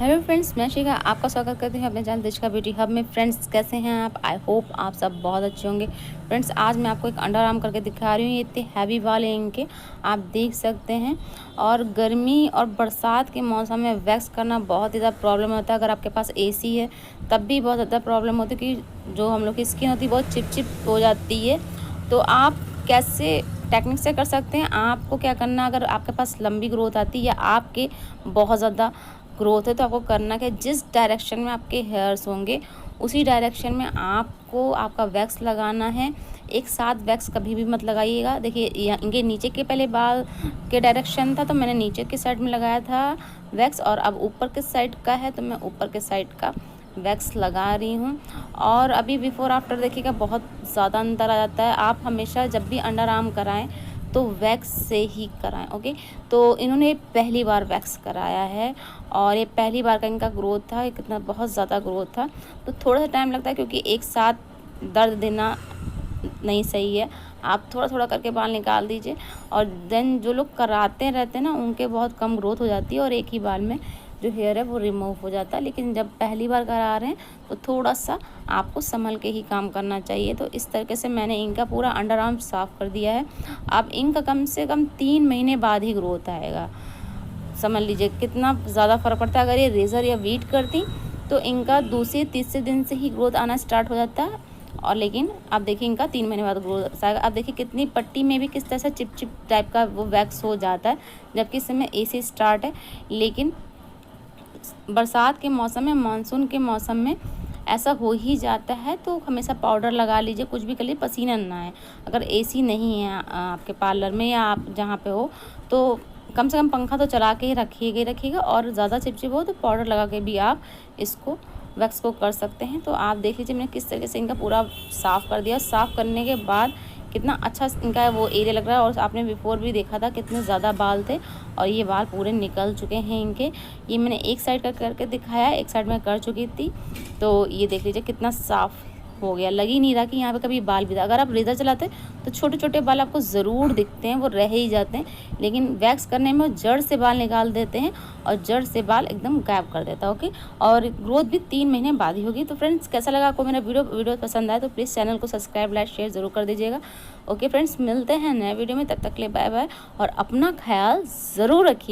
Hello friends, मैं शिखा आपका स्वागत करती हूँ अपने चैनल दिशा ब्यूटी हब में। फ्रेंड्स, कैसे हैं आप? आई होप आप सब बहुत अच्छे होंगे। फ्रेंड्स, आज मैं आपको एक अंडर आर्म करके दिखा रही हूँ। ये इतने हैवी वाले इनके आप देख सकते हैं। और गर्मी और बरसात के मौसम में वैक्स करना बहुत ही ज़्यादा प्रॉब्लम होता है। अगर आपके पास एसी है तब भी बहुत ज़्यादा प्रॉब्लम होती है कि जो हम लोग की स्किन होती है बहुत चिपचिप हो जाती है। तो आप कैसे टेक्निक से कर सकते हैं? आपको क्या करना, अगर आपके पास लंबी ग्रोथ आती है या आपके बहुत ज़्यादा ग्रोथ है तो आपको करना क्या, जिस डायरेक्शन में आपके हेयर्स होंगे उसी डायरेक्शन में आपको आपका वैक्स लगाना है। एक साथ वैक्स कभी भी मत लगाइएगा। देखिए, इनके नीचे के पहले बाल के डायरेक्शन था तो मैंने नीचे के साइड में लगाया था वैक्स, और अब ऊपर के साइड का है तो मैं ऊपर के साइड का वैक्स लगा रही हूँ। और अभी बिफोर आफ्टर देखिएगा, बहुत ज़्यादा अंतर आ जाता है। आप हमेशा जब भी अंडर आर्म कराएं तो वैक्स से ही कराएं। ओके, तो इन्होंने पहली बार वैक्स कराया है और ये पहली बार का इनका ग्रोथ था। कितना बहुत ज़्यादा ग्रोथ था, तो थोड़ा सा टाइम लगता है क्योंकि एक साथ दर्द देना नहीं सही है। आप थोड़ा थोड़ा करके बाल निकाल दीजिए। और देन जो लोग कराते रहते हैं ना, उनके बहुत कम ग्रोथ हो जाती है और एक ही बाल में जो हेयर है वो रिमूव हो जाता है। लेकिन जब पहली बार करा रहे हैं तो थोड़ा सा आपको संभल के ही काम करना चाहिए। तो इस तरीके से मैंने इनका पूरा अंडर आर्म साफ़ कर दिया है। अब इनका कम से कम 3 महीने बाद ही ग्रोथ आएगा। समझ लीजिए कितना ज़्यादा फ़र्क पड़ता है। अगर ये रेज़र या वीट करती तो इनका दूसरे तीसरे दिन से ही ग्रोथ आना स्टार्ट हो जाता है। और लेकिन अब देखिए इनका 3 महीने बाद ग्रोथ आएगा। अब देखिए कितनी पट्टी में भी किस तरह से चिप चिप टाइप का वो वैक्स हो जाता है, जबकि इस समय एसी स्टार्ट है। लेकिन बरसात के मौसम में, मानसून के मौसम में ऐसा हो ही जाता है। तो हमेशा पाउडर लगा लीजिए, कुछ भी कर लीजिए, पसीना ना आए। अगर एसी नहीं है आपके पार्लर में या आप जहाँ पे हो तो कम से कम पंखा तो चला के ही रखिएगा। और ज़्यादा चिपचिप हो तो पाउडर लगा के भी आप इसको वैक्स को कर सकते हैं। तो आप देख लीजिए मैंने किस तरीके से इनका पूरा साफ़ कर दिया। साफ़ करने के बाद कितना अच्छा इनका वो एरिया लग रहा है। और आपने बिफोर भी देखा था कितने ज़्यादा बाल थे और ये बाल पूरे निकल चुके हैं इनके। ये मैंने एक साइड का करके दिखाया, एक साइड में कर चुकी थी। तो ये देख लीजिए कितना साफ़ हो गया। लग ही नहीं रहा कि यहाँ पे कभी बाल भी था। अगर आप रेज़र चलाते तो छोटे छोटे बाल आपको ज़रूर दिखते हैं, वो रह ही जाते हैं। लेकिन वैक्स करने में वो जड़ से बाल निकाल देते हैं और जड़ से बाल एकदम गायब कर देता है। ओके, और ग्रोथ भी 3 महीने बाद ही होगी। तो फ्रेंड्स, कैसा लगा आपको मेरा वीडियो पसंद आया तो प्लीज़ चैनल को सब्सक्राइब, लाइक, शेयर ज़रूर कर दीजिएगा। ओके फ्रेंड्स, मिलते हैं नए वीडियो में। तब तक के लिए बाय बाय और अपना ख्याल ज़रूर रखिए।